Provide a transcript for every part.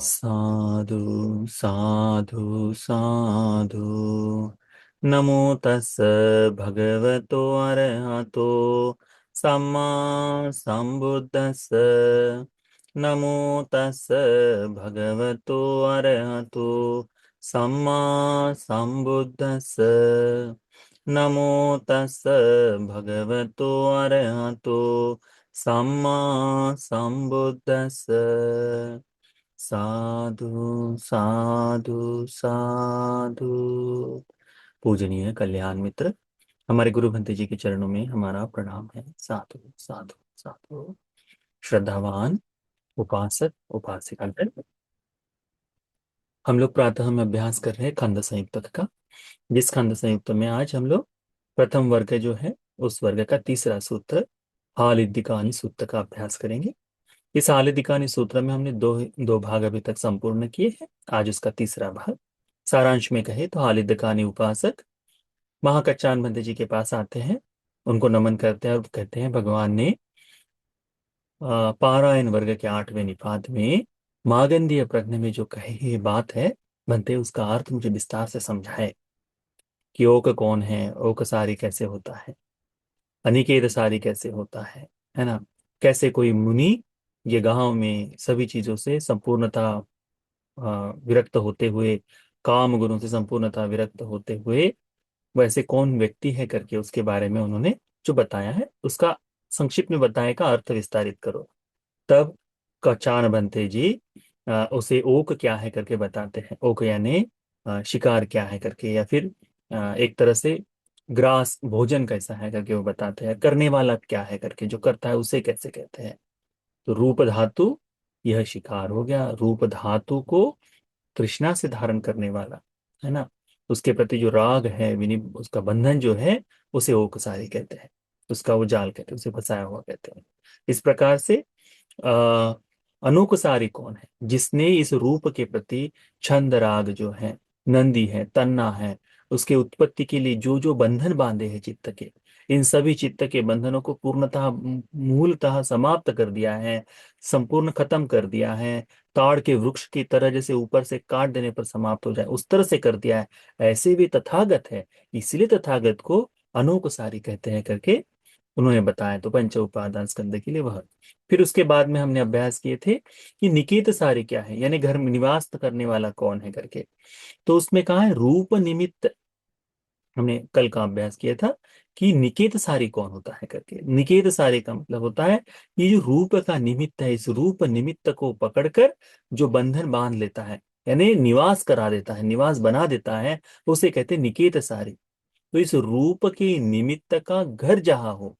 साधु साधु साधु। नमो तस् भगवतो अरहतो सम्मा संबुद्दस्स। नमो तस् भगवतो अरहतो सम्मा संबुद्दस्स। नमो तस् भगवतो अरहतो सम्मा संबुद्दस्स। साधु साधु साधु। पूजनीय कल्याण मित्र, हमारे गुरु भंते जी के चरणों में हमारा प्रणाम है। साधु साधु साधु। श्रद्धावान उपासक उपासिकागण, हम लोग प्रातः में अभ्यास कर रहे हैं खंड संयुक्त का। जिस खंड संयुक्त में आज हम लोग प्रथम वर्ग जो है उस वर्ग का तीसरा सूत्र हालिदिकानि सूत्र का अभ्यास करेंगे। इस हालिदिकानि सूत्र में हमने दो दो भाग अभी तक संपूर्ण किए हैं। आज उसका तीसरा भाग। सारांश में कहे तो हालिदिकानि उपासक महाकच्चान बंदे जी के पास आते हैं, उनको नमन करते हैं और कहते हैं भगवान ने पारायण वर्ग के 8वें निपात में मागंधीय प्रज्ञ में जो कही ये बात है, बनते उसका अर्थ मुझे विस्तार से समझाए कि ओक कौन है, ओक सारी कैसे होता है, अनिकेत सारी कैसे होता है ना। कैसे कोई मुनि ये गांव में सभी चीजों से संपूर्णता विरक्त होते हुए, काम गुणों से संपूर्णता विरक्त होते हुए वैसे कौन व्यक्ति है करके उसके बारे में उन्होंने जो बताया है उसका संक्षिप्त में बताया का अर्थ विस्तारित करो। तब कचान बनते जी उसे ओक क्या है करके बताते हैं। ओक यानी शिकार क्या है करके, या फिर एक तरह से ग्रास भोजन कैसा है करके वो बताते हैं। करने वाला क्या है करके, जो करता है उसे कैसे कहते हैं। तो रूप धातु यह शिकार हो गया। रूप धातु को तृष्णा से धारण करने वाला है ना, उसके प्रति जो राग है विनि उसका बंधन जो है उसे ओकसारी कहते हैं। उसका वो जाल कहते हैं, उसे फंसाया हुआ कहते हैं। इस प्रकार से आ, अनोकसारी कौन है, जिसने इस रूप के प्रति छंद राग जो है, नंदी है, तन्ना है, उसके उत्पत्ति के लिए जो जो बंधन बांधे हैं चित्त के, इन सभी चित्त के बंधनों को पूर्णतः मूलतः समाप्त कर दिया है, संपूर्ण खत्म कर दिया है। ताड़ के वृक्ष की तरह जैसे ऊपर से काट देने पर समाप्त हो जाए उस तरह से कर दिया है। ऐसे भी तथागत है, इसलिए तथागत को अनोकसारी कहते हैं करके उन्होंने बताया। तो पंच उपादान स्कंद के लिए वह। फिर उसके बाद में हमने अभ्यास किए थे कि निकेत सारी क्या है, यानी घर में निवास करने वाला कौन है करके। तो उसमें कहा है रूप निमित्त। हमने कल का अभ्यास किया था कि निकेत सारी कौन होता है करके। निकेत सारी का मतलब होता है ये जो रूप का निमित्त है, इस रूप निमित्त को पकड़कर जो बंधन बांध लेता है, यानी निवास करा देता है, निवास बना देता है, उसे कहते हैं निकेत सारी। तो इस रूप के निमित्त का घर जहां हो,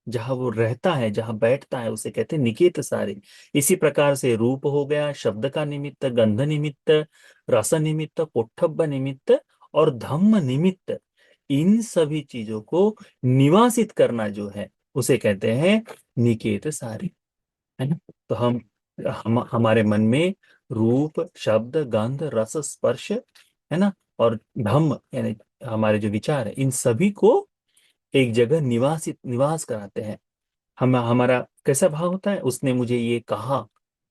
जहां वो रहता है, जहां बैठता है, उसे कहते हैं निकेत सारे। इसी प्रकार से रूप हो गया शब्द का निमित्त, गंध निमित्त, रस निमित्त, पोट्ठब्ब निमित्त और धम्म निमित्त। इन सभी चीजों को निवासित करना जो है उसे कहते हैं निकेत सारे, है ना। तो हम हमारे मन में रूप शब्द गंध रस स्पर्श, है ना, और धम्म यानी हमारे जो विचार है, इन सभी को एक जगह निवास कराते हैं। हम हमारा कैसा भाव होता है, उसने मुझे ये कहा,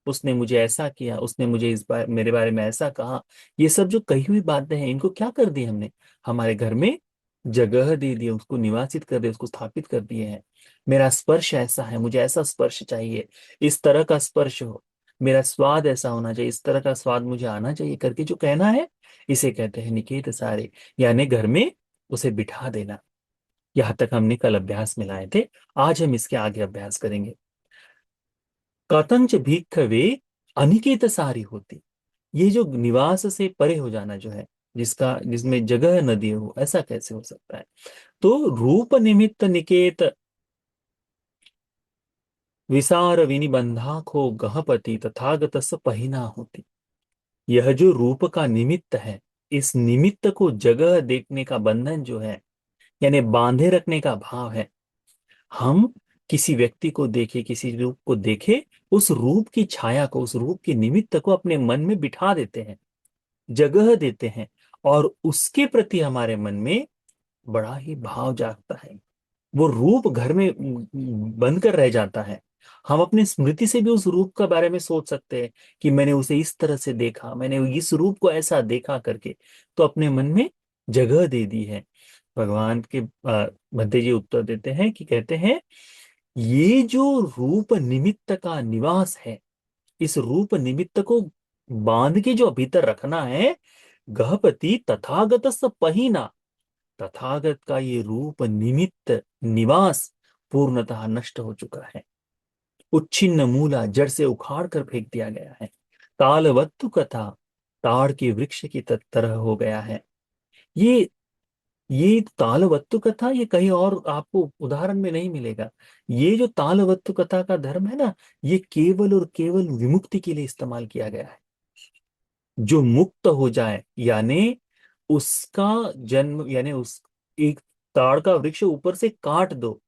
उसने मुझे ऐसा किया, उसने मुझे मेरे बारे में ऐसा कहा। ये सब जो कही हुई बातें हैं इनको क्या कर दिया हमने, हमारे घर में जगह दे दी, उसको निवासित कर दिया, उसको स्थापित कर दिए हैं। मेरा स्पर्श ऐसा है, मुझे ऐसा स्पर्श चाहिए, इस तरह का स्पर्श हो। मेरा स्वाद ऐसा होना चाहिए, इस तरह का स्वाद मुझे आना चाहिए करके जो कहना है, इसे कहते हैं निकेत सारे, यानी घर में उसे बिठा देना। यहां तक हमने कल अभ्यास में लाए थे। आज हम इसके आगे अभ्यास करेंगे। कथंच भिक्खवे अनिकेत सारी होती। ये जो निवास से परे हो जाना जो है, जिसका जिसमें जगह न दी हो, ऐसा कैसे हो सकता है। तो रूप निमित्त निकेत विसार विनिबंधा खो गहपति तथागतस पहिना होती। यह जो रूप का निमित्त है, इस निमित्त को जगह देखने का बंधन जो है, यानी बांधे रखने का भाव है। हम किसी व्यक्ति को देखे, किसी रूप को देखे, उस रूप की छाया को, उस रूप के निमित्त को अपने मन में बिठा देते हैं, जगह देते हैं, और उसके प्रति हमारे मन में बड़ा ही भाव जागता है। वो रूप घर में बंद कर रह जाता है। हम अपनी स्मृति से भी उस रूप के बारे में सोच सकते हैं कि मैंने उसे इस तरह से देखा, मैंने इस रूप को ऐसा देखा करके, तो अपने मन में जगह दे दी है। भगवान के भद्दे जी उत्तर देते हैं कि कहते हैं, ये जो रूप निमित्त का निवास है, इस रूप निमित्त को बांध के जो भीतर रखना है, गहपति तथागत पहिना, तथागत का ये रूप निमित्त निवास पूर्णतः नष्ट हो चुका है। उच्छिन्न मूला, जड़ से उखाड़ कर फेंक दिया गया है। तालवत्तु कथा, ताड़ के वृक्ष की तरह हो गया है। ये ये तालवत्तु कथा, ये कहीं और आपको उदाहरण में नहीं मिलेगा। ये जो तालवत्तु कथा का धर्म है ना, ये केवल और केवल विमुक्ति के लिए इस्तेमाल किया गया है। जो मुक्त हो जाए, यानी उसका जन्म, यानी उस एक ताड़ का वृक्ष ऊपर से काट दो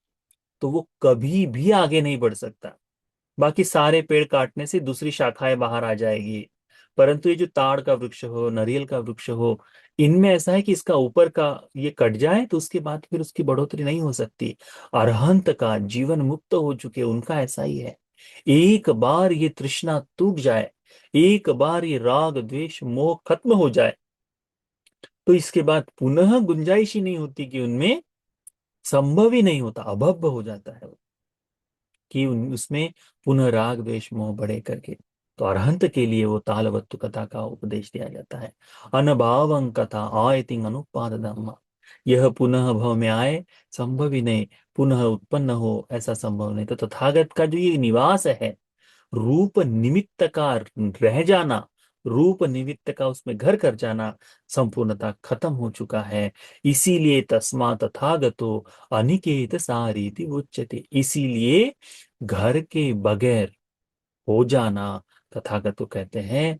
तो वो कभी भी आगे नहीं बढ़ सकता। बाकी सारे पेड़ काटने से दूसरी शाखाएं बाहर आ जाएगी, परंतु ये जो ताड़ का वृक्ष हो, नारियल का वृक्ष हो, इनमें ऐसा है कि इसका ऊपर का ये कट जाए तो उसके बाद फिर उसकी बढ़ोतरी नहीं हो सकती। अरहंत का, जीवन मुक्त हो चुके, उनका ऐसा ही है। एक बार ये तृष्णा टूट जाए, एक बार ये राग द्वेष मोह खत्म हो जाए, तो इसके बाद पुनः गुंजाइश ही नहीं होती कि उनमें, संभव ही नहीं होता, अभव्य हो जाता है वो, कि उसमें पुनः राग द्वेष मोह बढ़े करके। तो अरहंत के लिए वो तालवत्तु कथा का उपदेश दिया जाता है। अनभावं कथा आयतिंग अनुपाद धम्मा, यह पुनः भव में आए संभव ही नहीं, पुनः उत्पन्न हो ऐसा संभव नहीं। तो तथागत का जो ये निवास है, रूप निमित्त का रह जाना, रूप निमित्त का उसमें घर कर जाना, संपूर्णता खत्म हो चुका है। इसीलिए तस्मा तथागतो अनिकेत सारीति उच्यते, इसीलिए घर के बगैर हो जाना तथागत को कहते हैं।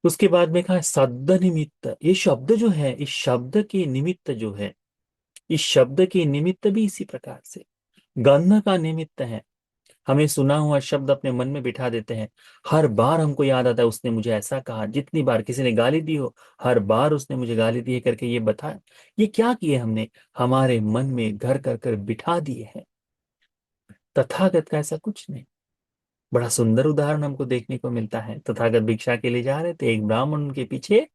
उसके बाद में कहा सद्द निमित्त, ये शब्द जो है, इस शब्द के निमित्त जो है, इस शब्द के निमित्त भी इसी प्रकार से गंध का निमित्त है। हमें सुना हुआ शब्द अपने मन में बिठा देते हैं, हर बार हमको याद आता है उसने मुझे ऐसा कहा। जितनी बार किसी ने गाली दी हो, हर बार उसने मुझे गाली दी है करके ये बताया, ये क्या किए हमने, हमारे मन में घर कर कर बिठा दिए हैं। तथागत का ऐसा कुछ नहीं। बड़ा सुंदर उदाहरण हमको देखने को मिलता है। तथागत भिक्षा के लिए जा रहे थे, एक ब्राह्मण उनके पीछे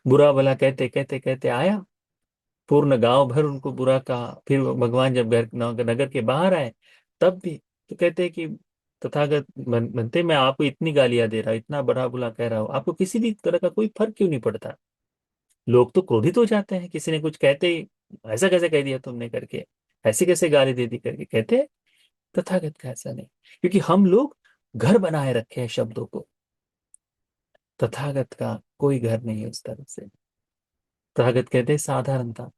बुरा भला कहते कहते कहते आया, पूर्ण गांव भर उनको बुरा कहा। फिर भगवान जब घर नगर के बाहर आए, तब भी तो कहते हैं कि तथागत बनते, मैं आपको इतनी गालियां दे रहा हूं, इतना बड़ा बुला कह रहा हूं, आपको किसी भी तरह का कोई फर्क क्यों नहीं पड़ता। लोग तो क्रोधित हो जाते हैं, किसी ने कुछ कहते ही, ऐसा कैसे कह दिया तुमने करके, ऐसे कैसे गाली दे दी करके, कहते हैं तथागत का ऐसा नहीं। क्योंकि हम लोग घर बनाए रखे हैं शब्दों को, तथागत का कोई घर नहीं है उस तरह से। तथागत कहते हैं साधारणता,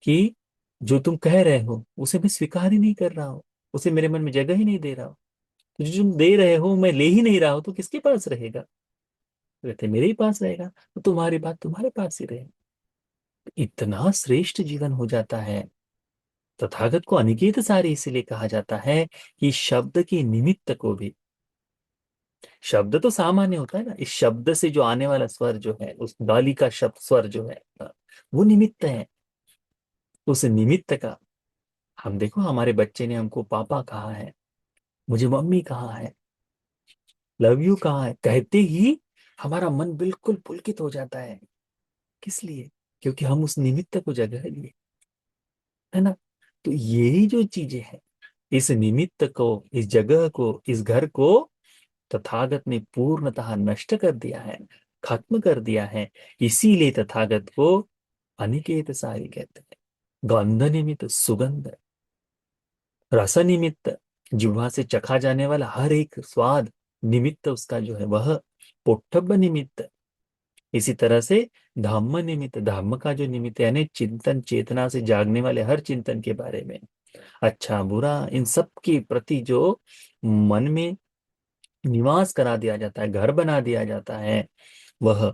कि जो तुम कह रहे हो उसे मैं स्वीकार ही नहीं कर रहा हूं, उसे मेरे मन में जगह ही नहीं दे रहा हूं। तो जो तुम दे रहे हो मैं ले ही नहीं रहा हूं, तो किसके पास रहेगा। कहते मेरे ही पास रहेगा, तो तुम्हारी बात तुम्हारे पास ही रहेगी। इतना श्रेष्ठ जीवन हो जाता है। तथागत को अनिकेत सारी इसीलिए कहा जाता है कि शब्द के निमित्त को भी, शब्द तो सामान्य होता है ना, इस शब्द से जो आने वाला स्वर जो है, उस गाली का शब्द स्वर जो है, वो निमित्त है। उस निमित्त का, हम देखो हमारे बच्चे ने हमको पापा कहा है, मुझे मम्मी कहा है, लव यू कहा है, कहते ही हमारा मन बिल्कुल पुलकित हो जाता है। किस लिए? क्योंकि हम उस निमित्त को जगह लिए, है ना। तो यही जो चीजें हैं, इस निमित्त को, इस जगह को, इस घर को तथागत ने पूर्णतः नष्ट कर दिया है, खत्म कर दिया है। इसीलिए तथागत को अनिकेत सारी कहते हैं। गंध निमित्त सुगंध, रस निमित्त जिह्वा से चखा जाने वाला हर एक स्वाद निमित्त उसका जो है वह पोट्टब्ब निमित्त। इसी तरह से धम्म निमित्त, धम्म का जो निमित्त है, यानी चिंतन चेतना से जागने वाले हर चिंतन के बारे में, अच्छा बुरा इन सब के प्रति जो मन में निवास करा दिया जाता है, घर बना दिया जाता है, वह,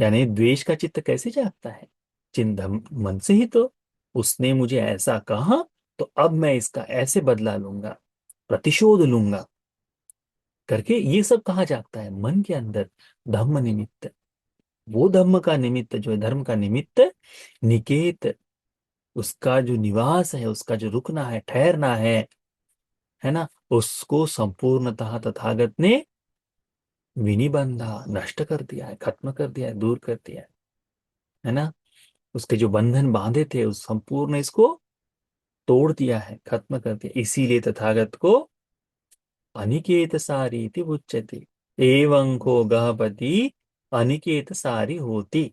यानी द्वेष का चित्त कैसे जागता है, चिंतन मन से ही तो। उसने मुझे ऐसा कहा, तो अब मैं इसका ऐसे बदला लूंगा, प्रतिशोध लूंगा करके, ये सब कहा जाता है मन के अंदर। धम्म निमित्त, वो धम्म का निमित्त जो है, धर्म का निमित्त निकेत, उसका जो निवास है, उसका जो रुकना है, ठहरना है ना, उसको संपूर्णतः तथागत ने विनिबंधा, नष्ट कर दिया है, खत्म कर दिया है, दूर कर दिया है ना। उसके जो बंधन बांधे थे उस संपूर्ण इसको तोड़ दिया है, खत्म कर दिया। इसीलिए तथागत को अनिकेत सारी इति उच्यते। एवं को गहपति अनिकेत सारी होती।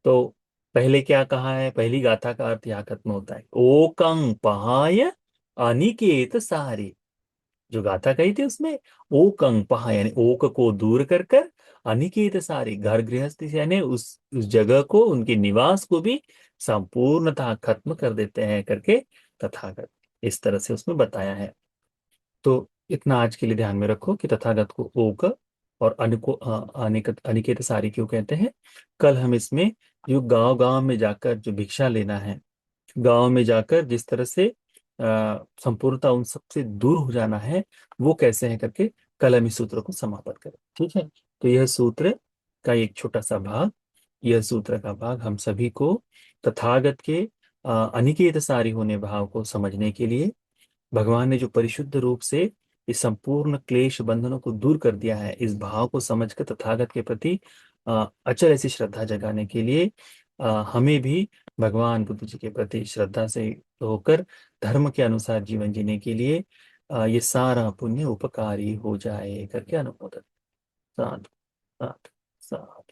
तो पहले क्या कहा है, पहली गाथा का अर्थ यहाँ खत्म होता है। ओकं पहाय अनिकेत सारी, जो गाथा कही थी उसमें ओकं पहाय यानी ओक को दूर कर कर, अनिकेत सारी घर गृहस्थी यानी उस जगह को, उनके निवास को भी संपूर्णतः खत्म कर देते हैं करके तथागत इस तरह से उसमें बताया है। तो इतना आज के लिए ध्यान में रखो कि तथागत को ओक और अनिकेत सारी क्यों कहते हैं। कल हम इसमें जो गांव गांव में जाकर जो भिक्षा लेना है, गांव में जाकर जिस तरह से संपूर्णता उन सबसे दूर हो जाना है, वो कैसे है करके कल हम इस सूत्र को समाप्त करें। ठीक है। तो यह सूत्र का एक छोटा सा भाग, यह सूत्र का भाग हम सभी को तथागत के अनिकेत सारी होने भाव को समझने के लिए, भगवान ने जो परिशुद्ध रूप से इस संपूर्ण क्लेश बंधनों को दूर कर दिया है, इस भाव को समझकर तथागत के प्रति अचल ऐसी श्रद्धा जगाने के लिए हमें भी भगवान बुद्ध जी के प्रति श्रद्धा से होकर धर्म के अनुसार जीवन जीने के लिए ये सारा पुण्य उपकारी हो जाए करके अनुमोदन। साधु साधु साधु।